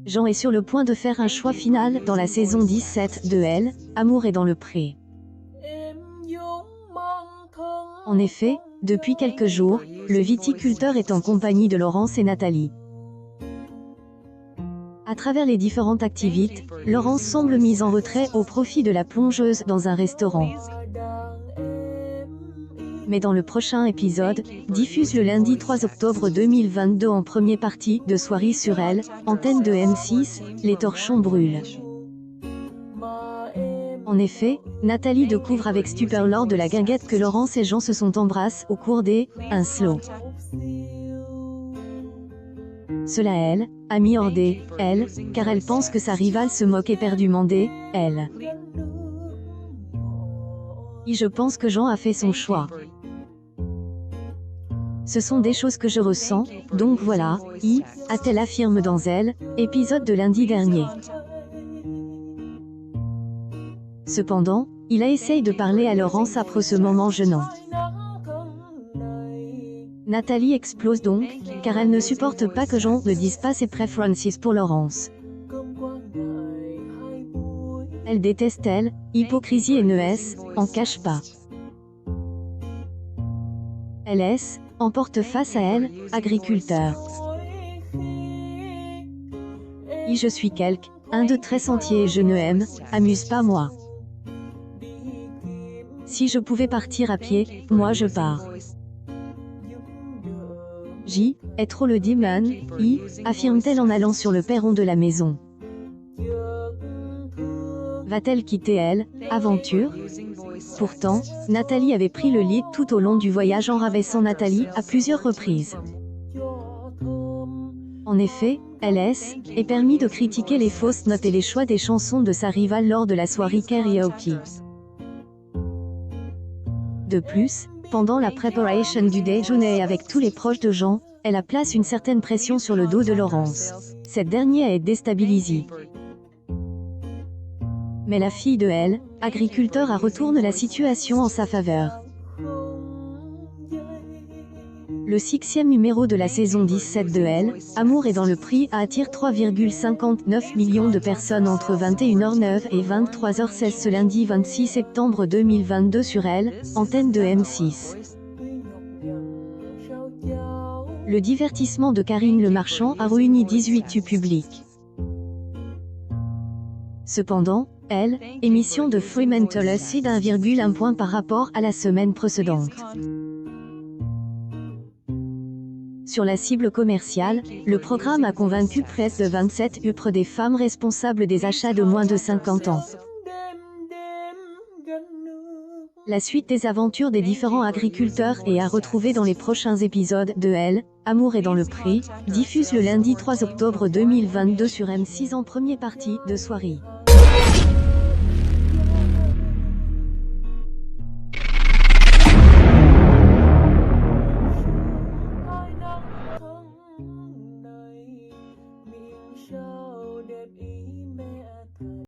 Jean est sur le point de faire un choix final dans la saison 17 de Elle, Amour est dans le pré. En effet, depuis quelques jours, le viticulteur est en compagnie de Laurence et Nathalie. À travers les différentes activités, Laurence semble mise en retrait au profit de la plongeuse dans un restaurant. Mais dans le prochain épisode, diffuse le lundi 3 octobre 2022 en première partie de Soirée sur Elle, antenne de M6, les torchons brûlent. En effet, Nathalie découvre avec stupeur lors de la guinguette que Laurence et Jean se sont embrassés au cours des « un slow ». Cela elle, a mis hors des « elle », car elle pense que sa rivale se moque éperdument des « elle ». Et je pense que Jean a fait son choix. Ce sont des choses que je ressens, donc voilà, a-t-elle affirme dans Elle, épisode de lundi dernier. Cependant, il a essayé de parler à Laurence après ce moment gênant. Nathalie explose donc, car elle ne supporte pas que Jean ne dise pas ses préférences pour Laurence. Elle déteste elle, hypocrisie et ne en cache pas. LS, emporte face à elle, agriculteur. Et je suis un de très sentier et je ne amuse pas moi. Si je pouvais partir à pied, moi je pars. J est trop le demon, affirme-t-elle en allant sur le perron de la maison. Va-t-elle quitter elle, aventure? Pourtant, Nathalie avait pris le lead tout au long du voyage en rabaissant Nathalie à plusieurs reprises. En effet, LS est permis de critiquer les fausses notes et les choix des chansons de sa rivale lors de la soirée karaoke. De plus, pendant la préparation du déjeuner avec tous les proches de Jean, elle a place une certaine pression sur le dos de Laurence. Cette dernière est déstabilisée. Mais la fille de Elle, agriculteur retourne la situation en sa faveur. Le 6e numéro de la saison 17 de Elle, Amour est dans le prix attire 3,59 millions de personnes entre 21h09 et 23h16 ce lundi 26 septembre 2022 sur Elle, antenne de M6. Le divertissement de Karine Le Marchand a réuni 18 du public. Cependant, Elle, émission de Fremantle cède 1,1 point par rapport à la semaine précédente. Sur la cible commerciale, le programme a convaincu près de 27% des femmes responsables des achats de moins de 50 ans. La suite des aventures des différents agriculteurs est à retrouver dans les prochains épisodes de Elle, Amour est dans le pré, diffuse le lundi 3 octobre 2022 sur M6 en première partie de Soirée.